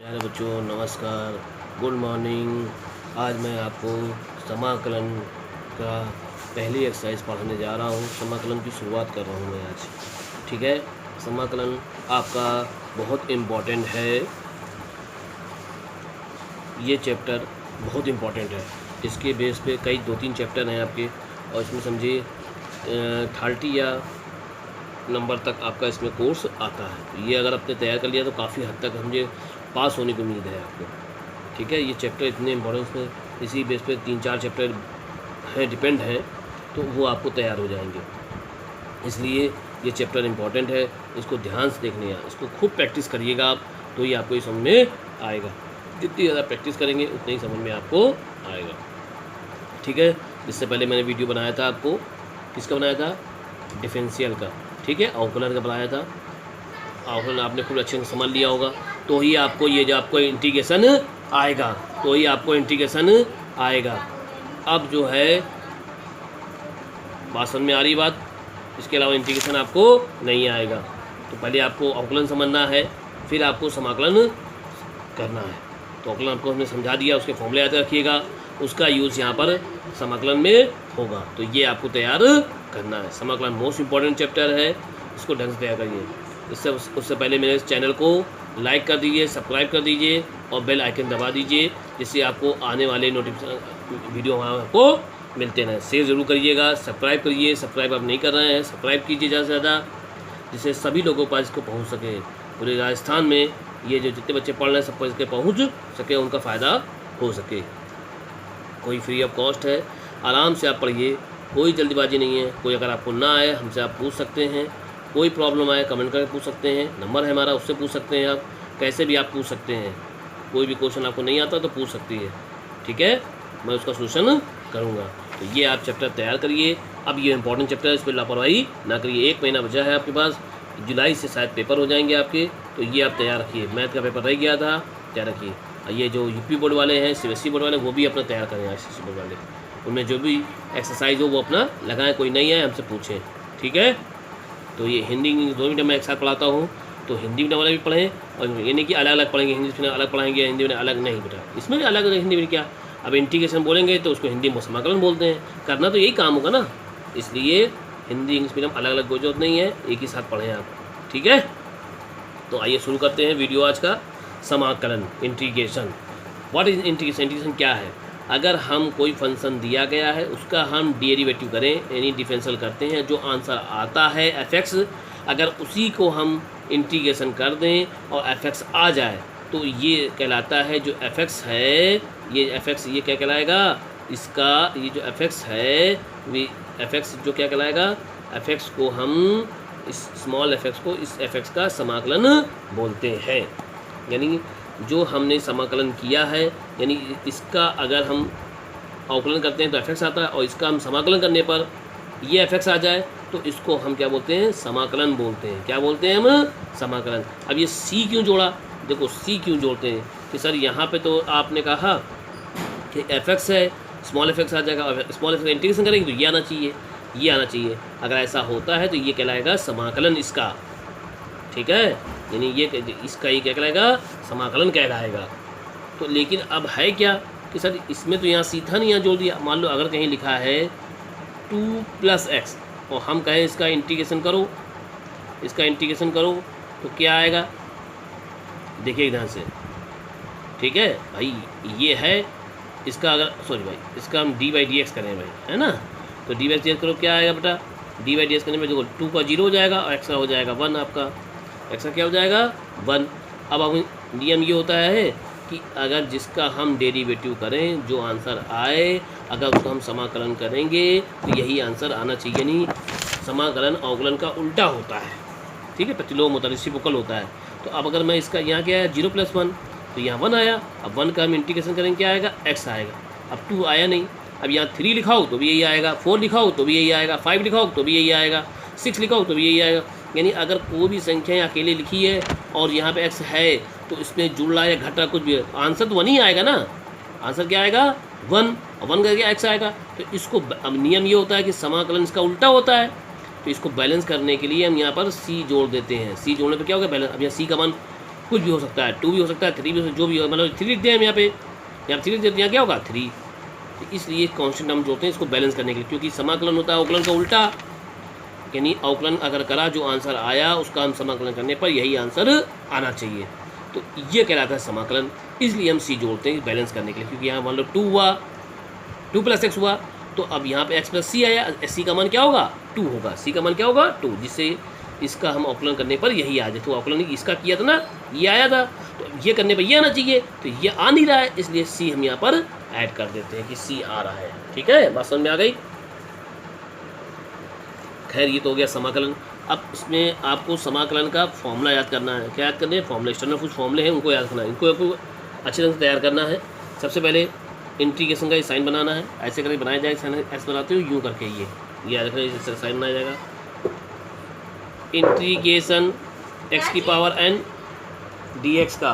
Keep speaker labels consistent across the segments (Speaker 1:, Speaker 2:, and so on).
Speaker 1: प्यारे बच्चों नमस्कार, गुड मॉर्निंग। आज मैं आपको समाकलन का पहली एक्सरसाइज पढ़ाने जा रहा हूँ। समाकलन की शुरुआत कर रहा हूँ मैं आज। ठीक है, समाकलन आपका बहुत इम्पोर्टेंट है। ये चैप्टर बहुत इम्पोर्टेंट है। इसके बेस पे कई 2-3 चैप्टर हैं आपके, और इसमें समझिए 30 या नंबर तक आपका इसमें कोर्स आता है। तो ये अगर आपने तैयार कर लिया तो काफ़ी हद तक मुझे पास होने की उम्मीद है आपको। ठीक है, ये चैप्टर इतने इम्पोर्टेंट में इसी बेस पे 3-4 चैप्टर हैं, डिपेंड हैं, तो वो आपको तैयार हो जाएंगे। इसलिए ये चैप्टर इम्पोर्टेंट है, इसको ध्यान से देखने हैं, इसको खूब प्रैक्टिस करिएगा आप, तो ये आपको ये समझ में आएगा। जितनी ज़्यादा प्रैक्टिस करेंगे उतनी ही समझ में आपको आएगा। ठीक है, इससे पहले मैंने वीडियो बनाया था आपको, किसका बनाया था? डिफरेंशियल का। ठीक है, अवकलन का बनाया था। अवकलन आपने खूब अच्छे से समझ लिया होगा, तो ही आपको ये जो आपको इंटीग्रेशन आएगा, तो ही आपको इंटीग्रेशन आएगा। अब जो है बात समझ में आ रही बात, इसके अलावा इंटीग्रेशन आपको नहीं आएगा। तो पहले आपको अवकलन समझना है, फिर आपको समाकलन करना है। तो अवकलन आपको हमने समझा दिया, उसके फॉर्मूले याद रखिएगा, उसका यूज़ यहाँ पर समाकलन में होगा। तो ये आपको तैयार करना है। समाकलन मोस्ट इम्पॉर्टेंट चैप्टर है, इसको ढंग से तैयार करिए। उससे पहले मेरे इस चैनल को लाइक कर दीजिए, सब्सक्राइब कर दीजिए और बेल आइकन दबा दीजिए, जिससे आपको आने वाले नोटिफिकेशन वीडियो आपको मिलते रहें। शेयर ज़रूर करिएगा, सब्सक्राइब करिए, सब्सक्राइब आप नहीं कर रहे हैं सब्सक्राइब कीजिए ज़्यादा से ज़्यादा, जिससे सभी लोगों के पास इसको पहुँच सके। पूरे राजस्थान में ये जो जितने बच्चे पढ़ रहे हैं सब पर इसके पहुँच सके, उनका फ़ायदा हो सके। कोई फ्री ऑफ कॉस्ट है, आराम से आप पढ़िए, कोई जल्दीबाजी नहीं है। कोई अगर आपको ना आए हमसे आप पूछ सकते हैं, कोई प्रॉब्लम आए कमेंट करके पूछ सकते हैं, नंबर है हमारा, उससे पूछ सकते हैं आप, कैसे भी आप पूछ सकते हैं। कोई भी क्वेश्चन आपको नहीं आता तो पूछ सकती है। ठीक है, मैं उसका सोल्यूशन करूँगा। तो ये आप चैप्टर तैयार करिए। अब ये इंपॉर्टेंट चैप्टर है, इस पर लापरवाही ना करिए। 1 महीना बचा है आपके पास, जुलाई से शायद पेपर हो जाएंगे आपके, तो ये आप तैयार रखिए। मैथ का पेपर रह गया था, तैयार रखिए। ये जो यूपी बोर्ड वाले हैं, CBSE बोर्ड वाले, वो भी अपना तैयार करें। ICSE बोर्ड वाले उनमें जो भी एक्सरसाइज हो वो अपना लगाएं, कोई नहीं है हमसे पूछें। ठीक है, तो ये हिंदी इंग्लिश दोनों मीडियम में एक साथ पढ़ाता हूँ, तो हिंदी मीडियम वाले भी पढ़ें, और ये नहीं कि अलग अलग पढ़ेंगे, इंग्लिश में अलग पढ़ाएंगे, हिंदी में अलग नहीं बेटा। इसमें भी अलग, हिंदी में क्या, अब इंटीग्रेशन बोलेंगे तो उसको हिंदी में समाकलन बोलते हैं, करना तो यही काम होगा ना। इसलिए हिंदी इंग्लिश मीडियम अलग अलग कोई जरूरत नहीं है, एक ही साथ पढ़ें आप। ठीक है, तो आइए शुरू करते हैं वीडियो आज का। समाकलन, integration. What is integration? Integration क्या है? अगर हम कोई फंक्शन दिया गया है, उसका हम डेरिवेटिव करें, यानी डिफरेंशियल करते हैं, जो आंसर आता है fx, अगर उसी को हम इंटीग्रेशन कर दें और fx आ जाए, तो ये कहलाता है जो fx है, ये fx ये क्या कहलाएगा? इसका ये जो fx है, वे fx जो क्या कहलाएगा? fx को हम, इस स्मॉल fx को, इस fx का समाकलन बोलते हैं। यानी जो हमने समाकलन किया है, यानी इसका अगर हम अवकलन करते हैं तो fx आता है, और इसका हम समाकलन करने पर ये fx आ जाए, तो इसको हम क्या बोलते हैं? समाकलन बोलते हैं। क्या बोलते हैं हम? समाकलन। अब ये c क्यों जोड़ा? देखो c क्यों जोड़ते हैं कि सर यहाँ पे तो आपने कहा कि fx है, स्मॉल fx आ जाएगा, और स्मॉल fx का इंटीग्रेशन करेंगे तो ये आना चाहिए, ये आना चाहिए। अगर ऐसा होता है तो ये कहलाएगा समाकलन इसका। ठीक है, यानी ये इसका ये क्या कहलाएगा? समाकलन कहलाएगा। तो लेकिन अब है क्या कि सर इसमें तो यहाँ सीधा नहीं, यहाँ जोड़ दिया। मान लो अगर कहीं लिखा है 2 + x और हम कहें इसका इंटीग्रेशन करो, इसका इंटीग्रेशन करो, तो क्या आएगा? देखिए ध्यान से। ठीक है भाई, ये है इसका, अगर सॉरी भाई, इसका हम d/dx करें भाई, है ना, तो d/dx करो, क्या आएगा बेटा? d/dx करने में देखो 2 का 0 हो जाएगा और x का हो जाएगा 1। आपका x का क्या हो जाएगा? 1। अब नियम ये होता है कि अगर जिसका हम डेरिवेटिव करें, जो आंसर आए, अगर उसको हम समाकलन करेंगे तो यही आंसर आना चाहिए। नहीं, समाकलन अवकलन का उल्टा होता है। ठीक है, प्रतिलोम होता है, रेसिप्रोकल होता है। तो अब अगर मैं इसका यहाँ क्या है 0 + 1, तो यहाँ 1 आया। अब 1 का हम इंटीग्रेशन करेंगे, क्या आएगा? x आएगा। अब 2 आया नहीं, अब यहाँ 3 लिखाओ तो भी यही आएगा, 4 लिखाओ तो भी यही आएगा, 5 लिखाओ तो भी यही आएगा, 6 लिखाओ तो भी यही आएगा। यानी अगर कोई भी संख्या अकेले लिखी है और यहाँ पे x है, तो इसमें जुड़ रहा है घटा कुछ भी, आंसर तो 1 ही आएगा ना। आंसर क्या आएगा? 1, और 1 का क्या x आएगा। तो इसको, अब नियम ये होता है कि समाकलन इसका उल्टा होता है, तो इसको बैलेंस करने के लिए हम यहाँ पर c जोड़ देते हैं। c जोड़ने पर क्या होगा? बैलेंस। अब यहाँ c का मान कुछ भी हो सकता है, 2 भी हो सकता है, 3 भी हो सकता है, जो भी हो, मतलब 3 लिख दें हम यहाँ 3 लिख देते हैं, क्या होगा 3। तो इसलिए कॉन्स्टेंट हम जोड़ते हैं इसको बैलेंस करने के लिए, क्योंकि समाकलन होता है अवकलन का उल्टा, यानी अवकलन अगर करा जो आंसर आया उसका हम समाकलन करने पर यही आंसर आना चाहिए, तो ये कहलाता है समाकलन। इसलिए हम सी जोड़ते हैं बैलेंस करने के लिए, क्योंकि यहाँ मान लो 2 हुआ, 2 + x हुआ, तो अब यहाँ पे x + c आया, सी का मान क्या होगा 2 होगा, सी का मान क्या होगा 2, जिससे इसका हम अवकलन करने पर यही आ जाए। तो अवकलन इसका किया था ना, ये आया था, तो ये करने पर ये आना चाहिए, तो ये आ नहीं रहा है, इसलिए सी हम यहाँ पर ऐड कर देते हैं कि सी आ रहा है। ठीक है, बात समझ में आ गई। खैर ये तो हो गया समाकलन। अब इसमें आपको समाकलन का फॉर्मूला याद करना है। क्या याद करना है? फॉर्मूला, एक्सटर्नल कुछ फॉर्मूले हैं उनको याद करना है, इनको आपको अच्छे ढंग से तैयार करना है। सबसे पहले इंटीग्रेशन का ये साइन बनाना है, ऐसे करके बनाया जाएगा, साइन ऐसे बनाते हो यूँ करके, ये याद रखना, इससे साइन बनाया जाएगा। इंटीग्रेशन x⁴n dx का,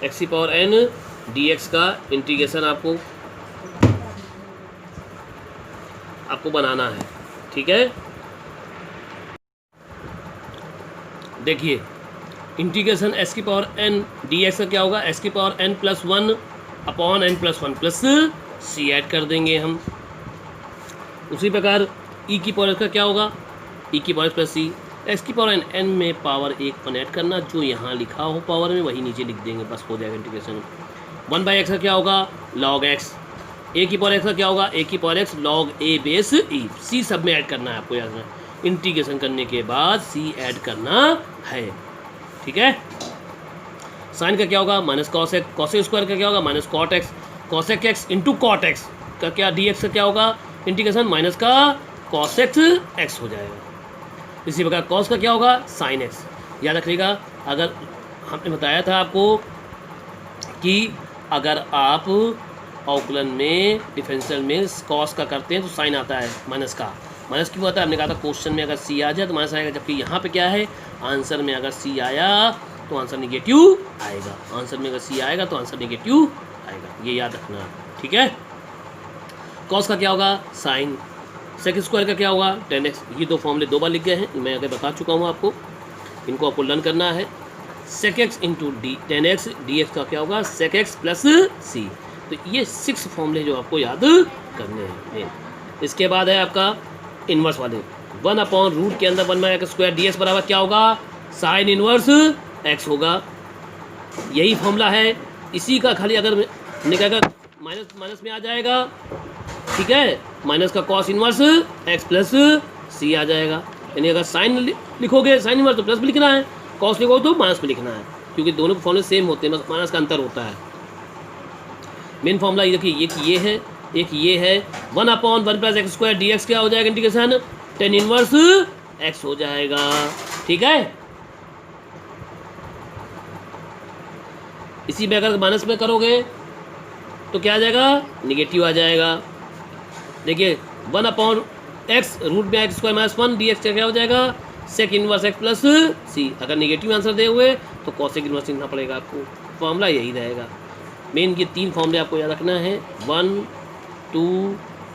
Speaker 1: x⁴n dx का इंटीग्रेशन आपको बनाना है। ठीक है, देखिए इंटीग्रेशन x⁴n dx का क्या होगा, x⁴n + 1 upon n + 1 plus c add कर देंगे हम। उसी प्रकार e⁴x का क्या होगा, e⁴x + c, x⁴n n में पावर 1 ऐड करना, जो यहाँ लिखा हो पावर में वही नीचे लिख देंगे, बस हो जाएगा इंटीग्रेशन। 1/x का क्या होगा, log x, a⁴x का क्या होगा, a⁴x log a base e, c सब में ऐड करना है आपको, याद रखना। इंटीग्रेशन करने के बाद c ऐड करना है। ठीक है, साइन का क्या होगा, -cos x, cos स्क्वायर का क्या होगा, -cot x, cos x into cot x का क्या, dx का क्या होगा, इंटीग्रेशन माइनस का cos x हो जाएगा। इसी प्रकार cos का क्या होगा, sin x। याद रखिएगा, अगर हमने बताया था आपको कि अगर आप अवकलन में डिफरेंशियल में cos का करते हैं तो साइन आता है माइनस का। माइनस क्यों आता है, हमने कहा था क्वेश्चन में अगर c आ जाए तो माइनस आएगा, जबकि यहाँ पे क्या है, आंसर में अगर c आया तो आंसर नेगेटिव आएगा, आंसर में अगर c आएगा तो आंसर नेगेटिव आएगा, ये याद रखना। ठीक है, cos का क्या होगा, साइन, सेक स्क्वायर का क्या होगा, 10x। ये दो फॉर्मूले 2 बार लिख गए हैं, मैं अगर बता चुका हूँ आपको, इनको आपको लर्न करना है। सेक x इंटू 10x dx का क्या होगा, सेक x प्लस c। तो ये 6 फॉर्मूले जो आपको याद करने हैं। इसके बाद है आपका इन्वर्स वाले, 1/रूट के अंदर 1/x² dx बराबर क्या होगा, साइन इन्वर्स x होगा। यही फॉर्मूला है, इसी का खाली अगर निकाल माइनस में आ जाएगा, ठीक है, माइनस का cos inverse x plus c आ जाएगा। यानी अगर साइन लिखोगे साइन इन्वर्स तो प्लस में लिखना है, कॉस लिखोगे तो माइनस में लिखना है, क्योंकि दोनों फॉर्मूले सेम होते हैं, बस माइनस का अंतर होता है। मेन फॉर्मूला ये देखिए, एक ये है, एक ये है, 1/1 + x² dx क्या हो जाएगा, इंटीग्रेशन tan इन्वर्स x हो जाएगा। ठीक है, इसी में अगर माइनस में करोगे तो क्या आ जाएगा, निगेटिव आ जाएगा। देखिए 1/x रूट में x² - 1 dx क्या हो जाएगा, sec inverse x plus c। अगर निगेटिव आंसर दे हुए तो कॉसेक इन्वर्स लिखना पड़ेगा आपको, फॉर्मूला यही रहेगा। मेन ये 3 फॉर्मूले आपको याद रखना है, 1 2,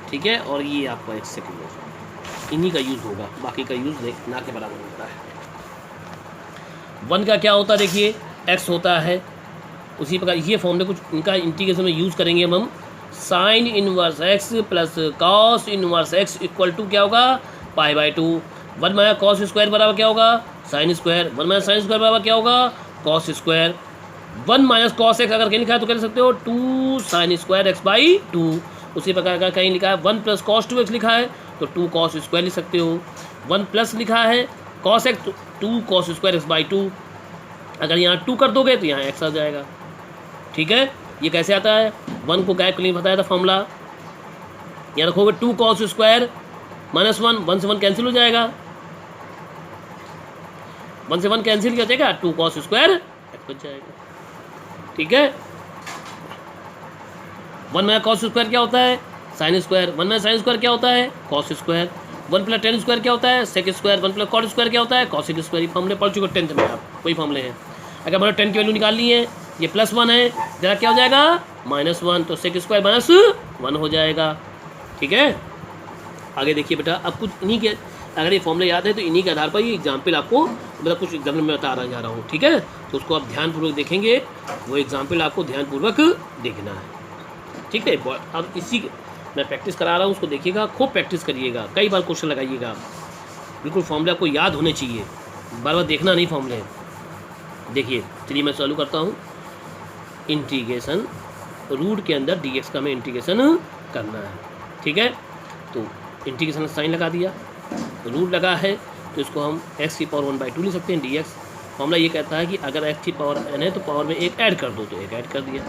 Speaker 1: ठीक है, और ये आपका एक सेकंड, इन्हीं का यूज़ होगा, बाकी का यूज़ ना के बराबर होता है। 1 का क्या होता है, देखिए x होता है, उसी प्रकार ये फॉर्मूले कुछ इनका इंटीग्रेशन में यूज़ करेंगे हम। Sine inverse x plus cos inverse x equal to क्या होगा, π/2। 1 - cos स्क्वायर बराबर क्या होगा, साइन स्क्वायर। 1 - साइन स्क्वायर बराबर क्या होगा, कॉस स्क्वायर। 1 - cos x अगर कहीं लिखा है तो कह सकते हो 2 साइन स्क्वायर x/2। उसी प्रकार अगर कहीं लिखा है 1 + cos 2x लिखा है तो 2 cos स्क्वायर लिख सकते हो। 1 प्लस लिखा है cos x, 2 cos square x/2। अगर यहाँ 2 कर दोगे तो यहाँ x आ जाएगा। ठीक है, ये कैसे आता है, 1 को गैप के लिए बताया था फॉर्मूला। यहाँ रखोगे 2 cos स्क्वायर -1, 1 से 1 कैंसिल हो जाएगा, 1 से 1 कैंसिल क्या हो जाएगा, 2 cos स्क्वायर x बच जाएगा। ठीक है, 1 - cos स्क्वायर क्या होता है, साइन स्क्वायर। 1 - साइन स्क्वायर क्या होता है, कॉस स्क्वायर। 1 + tan स्क्वायर क्या होता है, सेक स्क्वायर। 1 + cot स्क्वायर क्या होता है, कॉसेक स्क्वायर। ये फॉर्मूले पढ़ चुके 10th में आप, वही फॉर्मूले हैं। अगर मतलब 10 की वैल्यू निकालनी है, ये +1 है, जरा क्या हो जाएगा, -1, तो सेक स्क्वायर -1 हो जाएगा। ठीक है, आगे देखिए बेटा, अब कुछ इन्हीं के अगर ये फॉर्मूला याद है तो इन्हीं के आधार पर ये एग्जाम्पल आपको मतलब कुछ एग्जाम्पल में बता जा रहा हूँ, ठीक है। तो उसको आप ध्यानपूर्वक देखेंगे, वो एग्जाम्पल आपको ध्यानपूर्वक देखना है, ठीक है। अब इसी मैं प्रैक्टिस करा रहा हूँ, उसको देखिएगा, खूब प्रैक्टिस करिएगा, कई बार क्वेश्चन लगाइएगा, बिल्कुल फॉर्मूले आपको याद होने चाहिए, बार बार देखना नहीं फॉर्मूले। देखिए चलिए मैं चालू करता हूँ। इंटीग्रेशन रूट के अंदर dx का हमें इंटीग्रेशन करना है, ठीक है। तो इंटीग्रेशन का साइन लगा दिया, रूट लगा है तो इसको हम x की पावर 1/2 लिख सकते हैं dx। फॉर्मूला ये कहता है कि अगर x की पावर n है तो पावर में एक ऐड कर दो, तो एक ऐड कर दिया।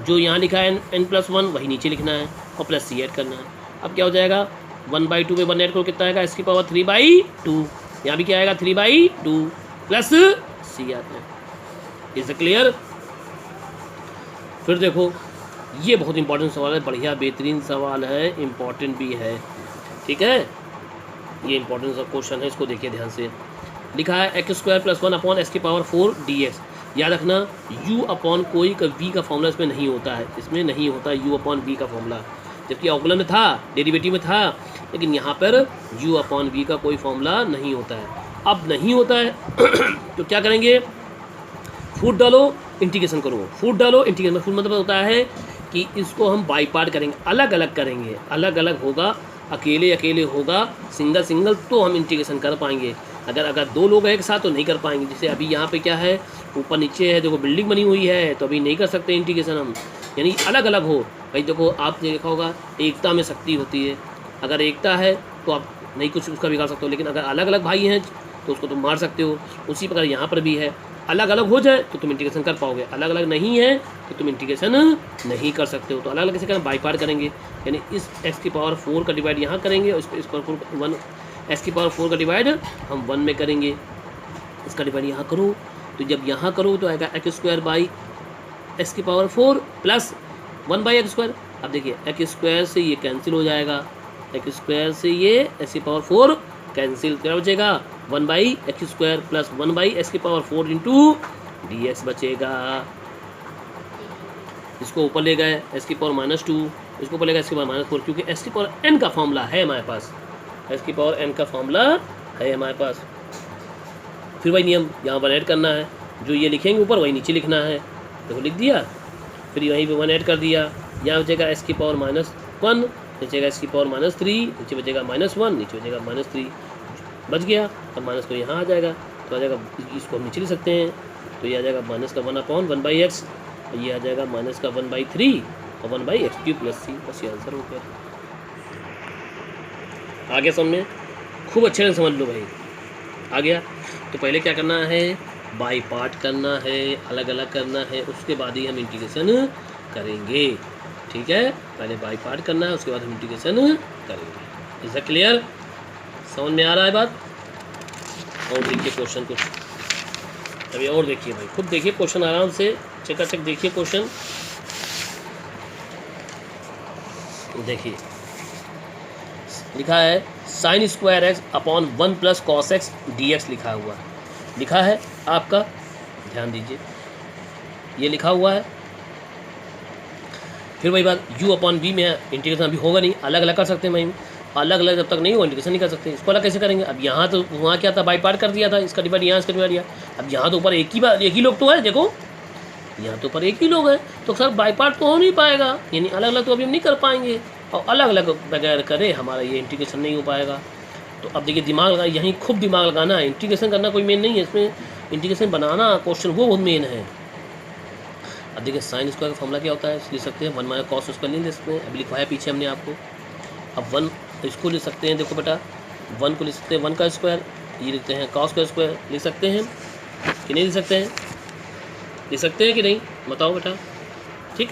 Speaker 1: जो यहाँ लिखा है n+1 वही नीचे लिखना है और प्लस c ऐड करना है। अब क्या हो जाएगा 1/2 में 1 ऐड करो कितना आएगा x की पावर 3/2, यहाँ भी क्या आएगा 3/2 प्लस c आता है। Is clear. फिर देखो ये बहुत इंपॉर्टेंट सवाल है, बढ़िया बेहतरीन सवाल है, इम्पॉर्टेंट भी है, ठीक है। ये इंपॉर्टेंट सा क्वेश्चन है, इसको देखिए ध्यान से। लिखा है x² + 1 अपॉन x की पावर 4 dx। याद रखना u अपॉन कोई का v का फॉर्मूला इसमें नहीं होता है, इसमें नहीं होता u अपॉन v का फॉर्मूला, जबकि अवकलन में था, डेरिवेटिव में था, लेकिन यहाँ पर u अपॉन v का कोई फॉर्मूला नहीं होता है। अब नहीं होता है तो क्या करेंगे, फूट डालो इंटीग्रेशन करो, फूट डालो इंटीग्रेशन। फूट मतलब होता है कि इसको हम बाई पार्ट करेंगे, अलग अलग करेंगे, अलग अलग होगा, अकेले अकेले होगा, सिंगल सिंगल तो हम इंटीग्रेशन कर पाएंगे। अगर दो लोग एक साथ तो नहीं कर पाएंगे। जैसे अभी यहाँ पे क्या है, ऊपर नीचे है, देखो बिल्डिंग बनी हुई है, तो अभी नहीं कर सकते इंटीग्रेशन हम, यानी अलग अलग हो। भाई देखो आपने देखा होगा एकता में शक्ति होती है, अगर एकता है तो आप नहीं कुछ उसका बिगाड़ सकते हो, लेकिन अगर अलग अलग भाई हैं तो उसको तुम मार सकते हो। उसी प्रकार यहाँ पर भी है, अलग अलग हो जाए तो तुम इंटीग्रेशन कर पाओगे, अलग अलग नहीं है तो तुम इंटीग्रेशन नहीं कर सकते हो। तो अलग अलग कैसे करें, बाई पार्ट करेंगे, यानी इस x की पावर 4 का डिवाइड यहाँ करेंगे और इस पर 1 x की पावर 4 का डिवाइड हम 1 में करेंगे, इसका डिवाइड यहाँ करो, तो जब यहाँ करो तो आएगा x² x की पावर 4 प्लस 1/x²। अब देखिए x² से ये कैंसिल हो जाएगा, x² से ये x की पावर 4 कैंसिल, क्या बचेगा 1/x² प्लस 1/x की पावर 4 इंटू dx बचेगा। इसको ऊपर ले गए x की पावर -2, इसको ऊपर ले गए x की पावर -4, क्योंकि x की पावर n का फॉर्मूला है हमारे पास, x की पावर n का फॉर्मूला है हमारे पास। फिर वही नियम यहाँ पर ऐड करना है, जो ये लिखेंगे ऊपर वही नीचे लिखना है, देखो लिख दिया, फिर वहीं पे 1 ऐड कर दिया, यहाँ बचेगा x की पावर -1, बचेगा x की पावर -3, नीचे बचेगा -1, नीचे बचेगा -3, बच गया। अब माइनस को यहाँ आ जाएगा, तो आ जाएगा, इसको हम नीचे लिख सकते हैं, तो ये आ जाएगा -1/1/x, ये आ जाएगा -1/3 और 1/x³ प्लस c, बस ये आंसर हो गया। आगे समझ में, खूब अच्छे से समझ लो भाई, आ गया। तो पहले क्या करना है, बाई पार्ट करना है, अलग अलग करना है, उसके बाद ही हम इंटीग्रेशन करेंगे, ठीक है। पहले बाई पार्ट करना है, उसके बाद हम इंटीग्रेशन करेंगे। इज क्लियर, समझ में आ रहा है बात। और देखिए क्वेश्चन कुछ अभी और देखिए भाई, खुद देखिए क्वेश्चन आराम से चकाचक देखिए क्वेश्चन। देखिए लिखा है sin² x upon 1 + cos x dx लिखा हुआ है, लिखा है आपका, ध्यान दीजिए ये लिखा हुआ है। फिर वही बात, u अपॉन v में इंटीग्रेशन अभी होगा नहीं, अलग अलग कर सकते हैं भाई, अलग अलग जब तक नहीं हो इंटीग्रेशन नहीं कर सकते। इसको अलग कैसे करेंगे, अब यहाँ तो वहाँ क्या था, बाई पार्ट कर दिया था, इसका डिवाइड यहाँ, इसका डिवाइड यहाँ। अब यहाँ तो ऊपर एक ही लोग तो है, देखो यहाँ तो ऊपर एक ही लोग हैं, तो सर बाई पार्ट तो हो नहीं पाएगा, यानी अलग अलग तो अभी हम नहीं कर पाएंगे, और अलग अलग बगैर करे हमारा ये इंटीग्रेशन नहीं हो पाएगा। तो अब देखिए दिमाग लगा, यहीं खूब दिमाग लगाना है, इंटीग्रेशन करना कोई मेन नहीं है इसमें, इंटीग्रेशन बनाना क्वेश्चन वो बहुत मेन है। अब देखिए sin² का फॉर्मूला क्या होता है, लिख सकते हैं 1 - cos उसका नहीं ले सकते हैं, अभी लिखवाया पीछे हमने आपको। अब 1 इसको लिख सकते हैं, देखो बेटा 1 को लिख सकते हैं 1 का स्क्वायर, ये लिखते हैं cos का स्क्वायर, लिख सकते हैं कि नहीं लिख सकते हैं, लिख सकते हैं कि नहीं बताओ बेटा, ठीक।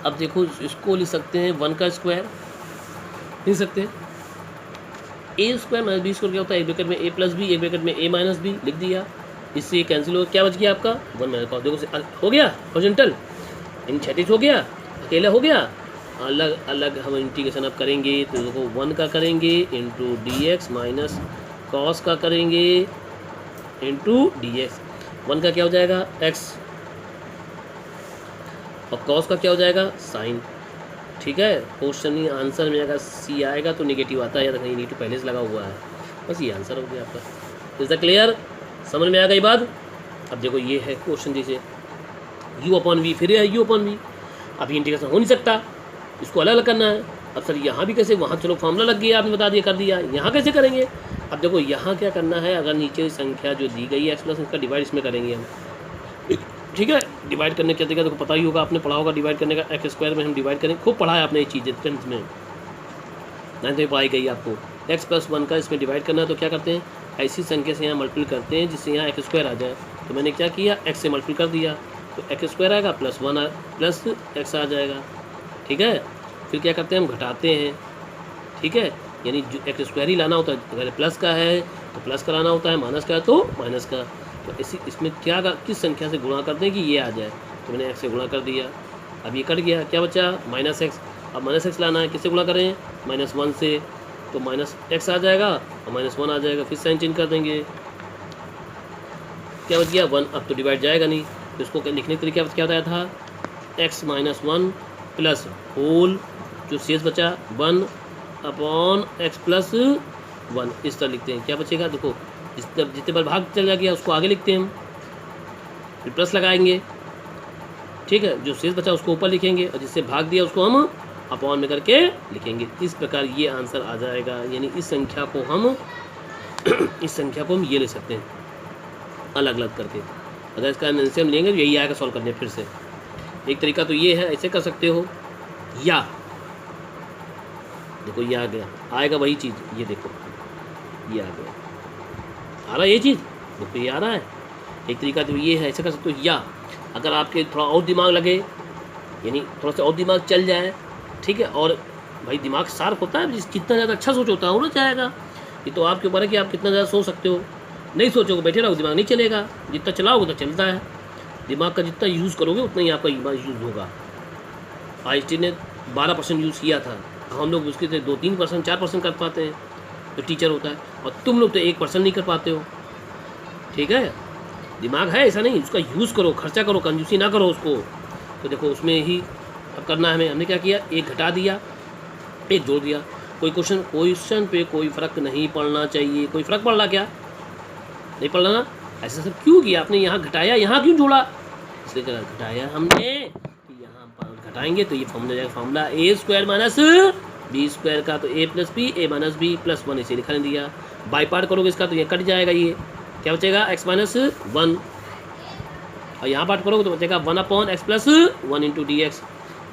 Speaker 1: अब देखो इसको लिख सकते हैं 1 का स्क्वायर, लिख सकते हैं a² - b² क्या होता है, एक ब्रैकेट में a + b, एक ब्रैकेट में a - b, लिख दिया, इससे ये कैंसिल हो, क्या बच गया आपका 1 - cos, देखो हो गया हॉरिजॉन्टल, इन क्षैतिज हो गया, अकेला हो गया, अलग अलग हम इंटीग्रेशन अब करेंगे, तो देखो 1 का करेंगे इंटू dx माइनस cos का करेंगे इंटू dx, 1 का क्या हो जाएगा x और cos का क्या हो जाएगा sin, ठीक है, क्वेश्चन में आंसर में अगर सी आएगा तो निगेटिव आता है, या कहीं नीट पहले से लगा हुआ है, बस ये आंसर हो गया आपका। Is the clear? समझ में आ गई बात? अब देखो ये है क्वेश्चन, जैसे u अपॉन वी, फिर है u अपॉन वी। अभी इंटीग्रेशन हो नहीं सकता, इसको अलग अलग करना है। अब सर यहाँ भी कैसे, वहाँ चलो फॉर्मूला लग गया, आपने बता दिया, कर दिया, यहाँ कैसे करेंगे? अब देखो यहाँ क्या करना है, अगर नीचे संख्या जो दी गई है एक्स प्लस, इसका डिवाइड इसमें करेंगे हम, ठीक है। डिवाइड करने क्या तरीका देखो पता ही होगा, आपने पढ़ा होगा डिवाइड करने का, एक्स स्क्वायर में हम डिवाइड करेंगे, खूब पढ़ा है आपने ये चीज़ें 10th में, 9th में पढ़ाई गई आपको। एक्स प्लस 1 का इसमें डिवाइड करना है तो क्या करते हैं, ऐसी संख्या से यहाँ मल्टीपल करते हैं जिससे यहाँ एक्स स्क्वायर आ जाए। तो मैंने क्या किया, एक्स से मल्टीपल कर दिया तो एक्स स्क्वायर आएगा, प्लस 1 प्लस एक्स आ जाएगा, ठीक है। फिर क्या करते हैं, हम घटाते हैं, ठीक है, यानी जो एक्स स्क्वायर ही लाना होता है, अगर प्लस का है तो प्लस का लाना होता है, माइनस का है तो माइनस का। तो इसमें क्या किस संख्या से गुणा करते हैं कि ये आ जाए, तो मैंने एक्स से गुणा कर दिया। अब ये कट गया, क्या बचा, माइनस एक्स। अब माइनस एक्स लाना है, किससे गुणा करें, -1 से, तो माइनस एक्स आ जाएगा और -1 आ जाएगा, फिर साइन चेंज कर देंगे, क्या बच गया 1। अब तो डिवाइड जाएगा नहीं, तो इसको लिखने का तरीका क्या बताया था, x - 1 प्लस होल, जो शेष बचा 1 अपॉन x प्लस 1, इस तरह लिखते हैं। क्या बचेगा, देखो जितने बार भाग चला गया उसको आगे लिखते हैं हम, फिर प्लस लगाएंगे, ठीक है, जो शेष बचा उसको ऊपर लिखेंगे और जिससे भाग दिया उसको हम अपॉन में करके लिखेंगे। इस प्रकार ये आंसर आ जाएगा, यानी इस संख्या को हम इस संख्या को हम ये ले सकते हैं अलग अलग करके। अगर इसका एलसीएम लेंगे तो यही आएगा सॉल्व करने। फिर से एक तरीका तो ये है, ऐसे कर सकते हो, या देखो ये आ गया, आएगा वही चीज़, ये देखो ये आ गया, आ रहा है ये चीज़, देखो ये आ रहा है। एक तरीका तो ये है, ऐसे कर सकते हो, या अगर आपके थोड़ा और दिमाग लगे, यानी थोड़ा सा और दिमाग चल जाए, ठीक है, और भाई दिमाग शार्प होता है, जितना ज़्यादा अच्छा सोच होता है होना चाहेगा। ये तो आपके ऊपर है कि आप कितना ज़्यादा सोच सकते हो। नहीं सोचोगे, बैठे रहो, दिमाग नहीं चलेगा। जितना चलाओगे उतना चलता है, दिमाग का जितना यूज़ करोगे उतना ही आपका दिमाग यूज़ होगा। आइंस्टीन ने 12% यूज़ किया था, हम लोग उसके से 2-3%, 4% कर पाते हैं, तो टीचर होता है, और तुम लोग तो 1% नहीं कर पाते हो, ठीक है। दिमाग है, ऐसा नहीं, उसका यूज़ करो, खर्चा करो, कंजूसी ना करो उसको। तो देखो उसमें ही अब करना है हमें, हमने क्या किया, एक घटा दिया, एक जोड़ दिया। कोई क्वेश्चन पे कोई फ़र्क नहीं पड़ना चाहिए। कोई फ़र्क पड़ रहा क्या, नहीं पड़ रहा ना, ऐसा सब क्यों किया आपने, यहाँ घटाया यहाँ क्यों जोड़ा, इसलिए घटाया हमने, यहाँ पर घटाएंगे तो ये फॉर्मूला जाएगा, फॉर्मूला a² - b² का, तो a + b a - b + 1 इसे लिखा नहीं दिया। बाई पार्ट करोगे इसका तो ये कट जाएगा, ये क्या बचेगा, x - 1, और यहाँ पार्ट करोगे तो बचेगा 1 अपॉन x + 1 × dx।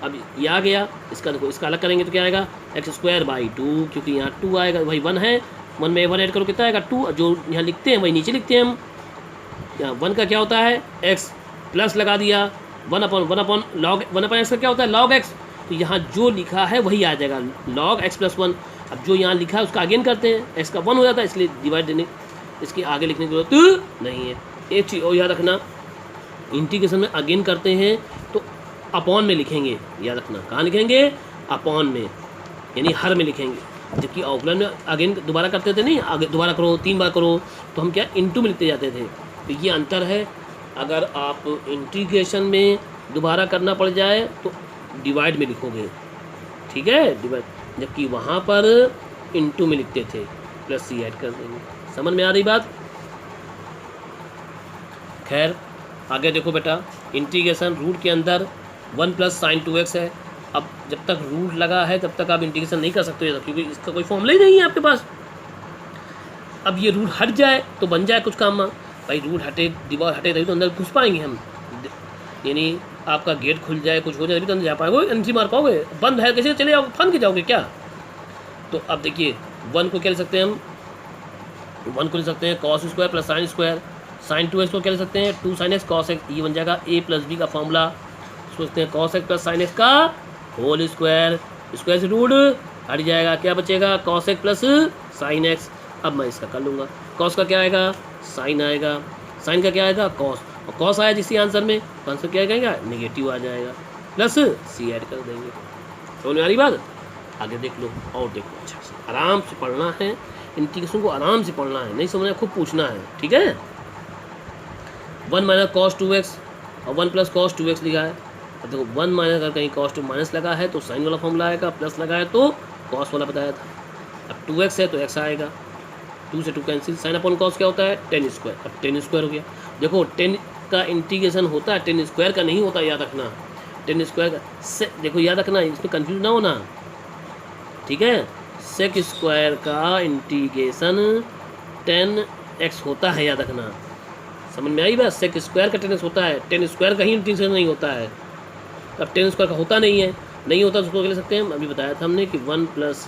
Speaker 1: अब ये आ गया, इसका देखो, इसका अलग करेंगे तो क्या आएगा, x²/2, क्योंकि यहाँ 2 आएगा, वही 1 है, 1 में 1 ऐड करो कितना आएगा 2, जो यहाँ लिखते हैं वही नीचे लिखते हैं हम। यहाँ 1 का क्या होता है, x, प्लस लगा दिया 1 अपॉन log 1 अपॉन x का क्या होता है, log x। तो यहाँ जो लिखा है वही आ जाएगा, log x + 1। अब जो यहाँ लिखा है उसका अगेन करते हैं, x का 1 हो जाता है, इसलिए डिवाइड देने, इसके आगे लिखने की जरूरत नहीं है। एक चीज़ और याद रखना, इंटीग्रेशन में अगेन करते हैं तो अपॉन में लिखेंगे, याद रखना, कहाँ लिखेंगे, अपॉन में, यानी हर में लिखेंगे। जबकि अवकलन में अगेन दोबारा करते थे, नहीं आगे दोबारा करो, 3 बार करो, तो हम क्या इनटू में लिखते जाते थे। तो ये अंतर है, अगर आप इंटीग्रेशन में दोबारा करना पड़ जाए तो डिवाइड में लिखोगे, ठीक है, डिवाइड, जबकि वहाँ पर इनटू में लिखते थे, प्लस सी ऐड कर देंगे। समझ में आ रही बात? खैर आगे देखो बेटा, इंटीग्रेशन रूट के अंदर 1 + sin 2x है। अब जब तक रूट लगा है तब तक आप इंटीग्रेशन नहीं कर सकते हो, क्योंकि इसका कोई फॉर्मूला ही नहीं है आपके पास। अब ये रूट हट जाए तो बन जाए कुछ काम में, भाई रूट हटे, दीवार हटे तभी तो अंदर घुस पाएंगे हम, यानी आपका गेट खुल जाए, कुछ हो जाए तभी तो अंदर जा पाओगे, एंट्री मार पाओगे। बंद है, कैसे चले जाओगे, फन के जाओगे क्या। तो अब देखिए 1 को क्या ले सकते हैं हम, 1 को ले सकते हैं cos² + sin², sin 2x को क्या ले सकते हैं 2 sin x cos x, ये बन जाएगा a + b का फॉर्मूला। सोचते हैं cos x + sin x का होल स्क्वायर, स्क्वायर से रूट हट जाएगा, क्या बचेगा cos x + sin x। अब मैं इसका कर लूँगा, cos का क्या आएगा, sin आएगा, sin का क्या आएगा, cos, और cos आया जिसकी आंसर में, तो आंसर क्या आएगा, नेगेटिव आ जाएगा, प्लस c ऐड कर देंगे। समझ में आ रही बात? आगे देख लो, और देखो, अच्छा से आराम से पढ़ना है, इंटीग्रेशन को आराम से पढ़ना है, नहीं समझना खूब पूछना है, ठीक है। 1 - cos 2x और 1 + cos 2x लिखा है, अब देखो 1 माइनस अगर कहीं कॉस टू माइनस लगा है तो साइन वाला फॉर्मूला आएगा, प्लस लगा है तो कॉस वाला बताया था। अब 2x है तो x आएगा, 2 से 2 कैंसिल, साइन अपॉन कॉस क्या होता है 10 स्क्वायर। अब 10 स्क्वायर हो गया। देखो 10 का इंटीग्रेशन होता है, 10 स्क्वायर का नहीं होता, याद रखना। 10 स्क्वायर का से देखो याद रखना, इसमें कंफ्यूज ना होना, ठीक है। सेक स्क्वायर का इंटीग्रेशन 10x होता है, याद रखना। समझ में आई बात? सेक स्क्वायर का 10x होता है, 10 स्क्वायर का ही इंटीग्रेशन नहीं होता है। अब 10 स्क्वायर का होता नहीं है, नहीं होता तो उसको ले सकते हैं, अभी बताया था हमने कि 1 प्लस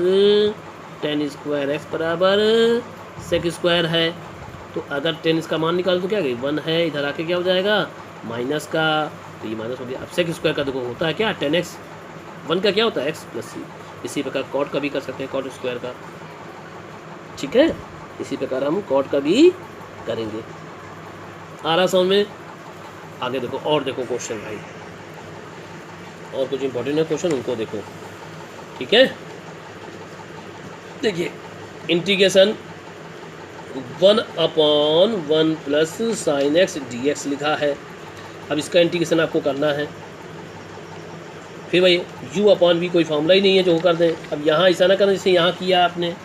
Speaker 1: 10 स्क्वायर एक्स बराबर सेक स्क्वायर है। तो अगर 10 इसका मान निकाल तो क्या गई 1 है, इधर आके क्या हो जाएगा माइनस का, तो ये माइनस हो गया। अब सेक स्क्वायर का देखो होता है क्या 10x, 1 का क्या होता है एक्स प्लस सी। इसी प्रकार कॉट का भी कर सकते हैं, कॉट स्क्वायर का, ठीक है। इसी प्रकार हम कॉट का भी करेंगे। आ रहा समझ में? आगे देखो और देखो क्वेश्चन भाई, और कुछ इंपॉर्टेंट है क्वेश्चन, उनको देखो, ठीक है। देखिए integration 1/1 plus sine x D x लिखा है। अब इसका इंटीग्रेशन आपको करना है। फिर भाई u/v कोई फॉर्मूला ही नहीं है जो कर दें। अब यहाँ ऐसा ना करना जैसे यहाँ किया आपने,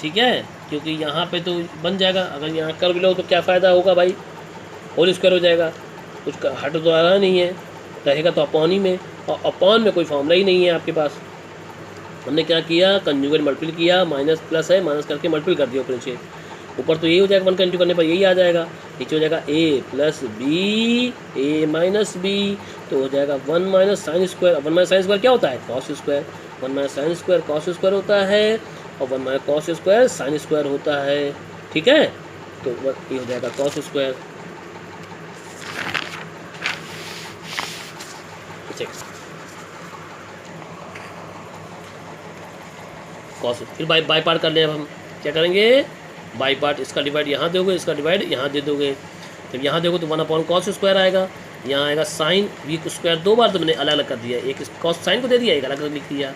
Speaker 1: ठीक है, क्योंकि यहाँ पे तो बन जाएगा। अगर यहाँ कर भी लो तो क्या फ़ायदा होगा भाई, होल स्क्वायर हो जाएगा, कुछ हट तो आ रहा नहीं है, रहेगा तो अपॉन ही में, और अपॉन में कोई फॉर्मूला ही नहीं है आपके पास। हमने क्या किया, कंजुगेट मल्टीपल किया, माइनस प्लस है माइनस करके मल्टीपल कर दिया ऊपर नीचे। ऊपर तो यही हो जाएगा, 1 का इंटू करने पर यही आ जाएगा, नीचे हो जाएगा a plus B A minus B, तो हो जाएगा 1 minus sine square. 1 minus sine square क्या होता है cos square, 1 minus sine square cos square होता है, और 1 minus cos square sine square होता है, ठीक है। तो ये हो जाएगा कॉस स्क्वायर, कॉस। फिर बाई पार्ट कर लें। अब हम क्या करेंगे, बाई पार्ट, इसका डिवाइड यहाँ दोगे, इसका डिवाइड यहाँ दे दोगे। जब यहाँ देखो तो 1 कॉस स्क्वायर आएगा, यहाँ आएगा साइन वी स्क्वायर। 2 बार तो मैंने अलग अलग कर दिया, एक कॉस साइन को दे दिया, एक अलग अलग लिख दिया।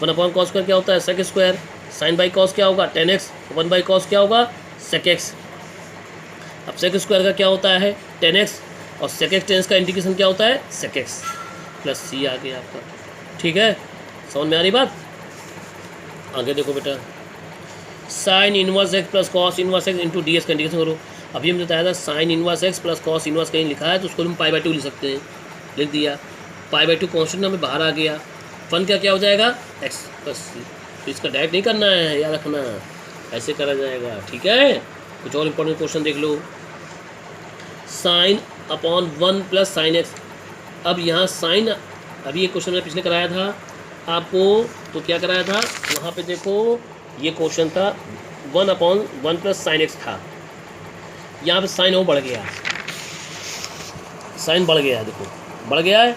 Speaker 1: 1 कॉस स्क्वायर क्या होता है sec square, sine by cos क्या होगा 10x, 1 बाई कॉस क्या होगा सेक एक्स। अब सेक स्क्वायर का क्या होता है 10x, और सेक एक्स 10x का इंटीग्रेशन क्या होता है सेक एक्स प्लस सी आ गया आपका, ठीक है। समझ में आ रही बात? आगे देखो बेटा, sine inverse x plus cos inverse x into D x का इंटीग्रेशन करो। अभी हमने बताया था sine inverse x plus cos inverse कहीं लिखा है तो उसको हम π/2 लिख सकते हैं, लिख दिया। π/2 कॉन्स्टेंट हमें बाहर आ गया, फन का क्या हो जाएगा एक्स प्लस सी। तो इसका डायरेक्ट नहीं करना है, याद रखना, ऐसे करा जाएगा, ठीक है। कुछ और इंपॉर्टेंट क्वेश्चन देख लो, sine upon 1 plus sine x. अब यहाँ साइन, अभी एक क्वेश्चन मैंने पिछले कराया था आपको, तो क्या कराया था वहाँ पे देखो, ये क्वेश्चन था 1/1 प्लस साइन एक्स था। यहाँ पे साइन वो बढ़ गया, साइन बढ़ गया, देखो बढ़ गया है,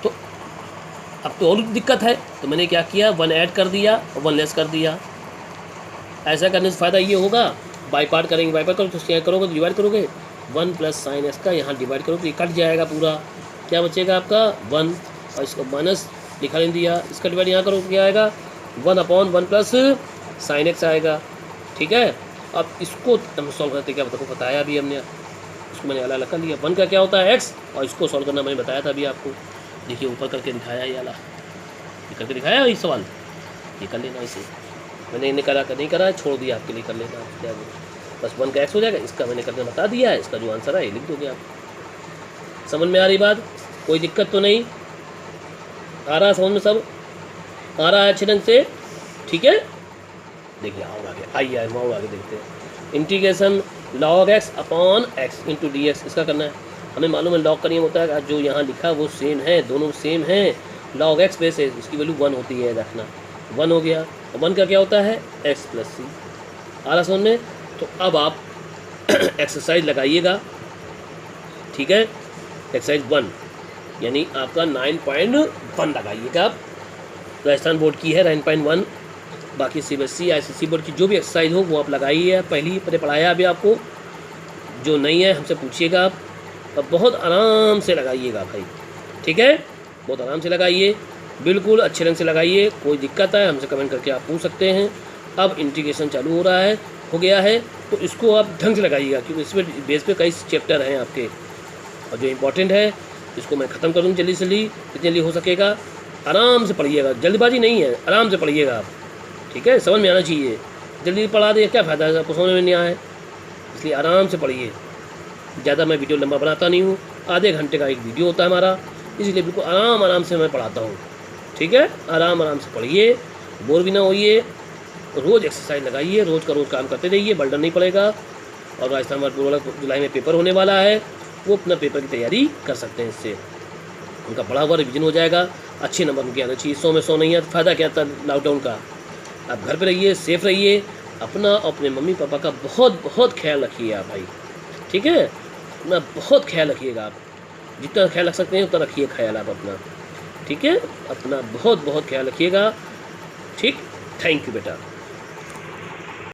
Speaker 1: तो अब तो और दिक्कत है। तो मैंने क्या किया 1 ऐड कर दिया और 1 लेस कर दिया। ऐसा करने से फ़ायदा ये होगा, बाई पार्ट करेंगे, बाई पार्ट करो तो क्या करोगे, डिवाइड करोगे 1 प्लस साइन एक्स का यहाँ डिवाइड करो तो ये कट जाएगा पूरा, क्या बचेगा आपका 1, और इसको माइनस लिखा नहीं दिया, इसका डिवाइड यहाँ करो क्या आएगा 1/1 प्लस साइन एक्स आएगा, ठीक है। अब इसको हम सॉल्व करते क्या बताओ, बताया अभी हमने, इसको मैंने अलग अलग कर लिया। 1 का क्या होता है एक्स, और इसको सॉल्व करना मैंने बताया था अभी आपको, देखिए ऊपर करके दिखाया ये वाला, ये करके दिखाया ये सवाल, ये कर लेना इसे, मैंने इन्हें करा नहीं करा है, छोड़ दिया आपके लिए, कर लेना क्या बस 1 का एक्स हो जाएगा, इसका मैंने करके बता दिया है, इसका जो आंसर है ये लिख दोगे आप। समझ में आ रही बात, कोई दिक्कत तो नहीं आ रहा, समझ में सब आ रहा है अच्छे ढंग से, ठीक है। देखिए और आगे आइए आगे देखते हैं, integration log x upon x into D x, इसका करना है। हमें मालूम है log का नियम होता है, जो यहाँ लिखा वो सेम है, दोनों सेम है, log x बेस है, इसकी वैल्यू 1 होती है, रखना 1 हो गया। 1 का क्या होता है x प्लस सी, आ रहा समझ में। तो अब आप एक्सरसाइज लगाइएगा, ठीक है, एक्सरसाइज 1 यानी आपका 9.1 लगाइएगा आप, राजस्थान बोर्ड की है 9.1, बाकी CBSE ICSE बोर्ड की जो भी एक्सरसाइज हो वो आप लगाइए। पहली मैंने पढ़ाया अभी आपको, जो नहीं है हमसे पूछिएगा आप, और बहुत आराम से लगाइएगा भाई, ठीक है, बहुत आराम से लगाइए, बिल्कुल अच्छे ढंग से लगाइए। कोई दिक्कत है हमसे कमेंट करके आप पूछ सकते हैं। अब इंटीग्रेशन चालू हो रहा है, हो गया है, तो इसको आप ढंग से लगाइएगा, क्योंकि इसमें बेस पे कई चैप्टर हैं आपके, और जो इम्पोर्टेंट है इसको मैं ख़त्म कर दूँ जल्दी से जल्दी, जितनी जल्दी हो सकेगा। आराम से पढ़िएगा, जल्दबाजी नहीं है, आराम से पढ़िएगा आप, ठीक है। समझ में आना चाहिए, जल्दी पढ़ा दिया क्या फ़ायदा है, आपको समझ में नहीं आया है, इसलिए आराम से पढ़िए। ज़्यादा मैं वीडियो लंबा बनाता नहीं हूँ, आधे घंटे का एक वीडियो होता है हमारा, इसलिए बिल्कुल आराम से मैं पढ़ाता हूँ, ठीक है। आराम से पढ़िए, बोर भी ना होइए, रोज़ एक्सरसाइज लगाइए, रोज़ का रोज़ काम करते रहिए, बर्डन नहीं पड़ेगा। और राजस्थान बोर्ड वाला जुलाई में पेपर होने वाला है, वो अपना पेपर की तैयारी कर सकते हैं, इससे उनका पढ़ा हुआ रिविजन हो जाएगा, अच्छे नंबर उनके आने चाहिए। 100 में 100 नहीं है तो फ़ायदा क्या था लॉकडाउन का। आप घर पे रहिए, सेफ रहिए, अपना अपने मम्मी पापा का बहुत बहुत ख्याल रखिए आप भाई, ठीक है। अपना बहुत ख्याल रखिएगा आप, जितना ख्याल रख सकते हैं उतना रखिए ख्याल आप अपना, ठीक है। अपना बहुत बहुत ख्याल रखिएगा, ठीक। थैंक यू बेटा।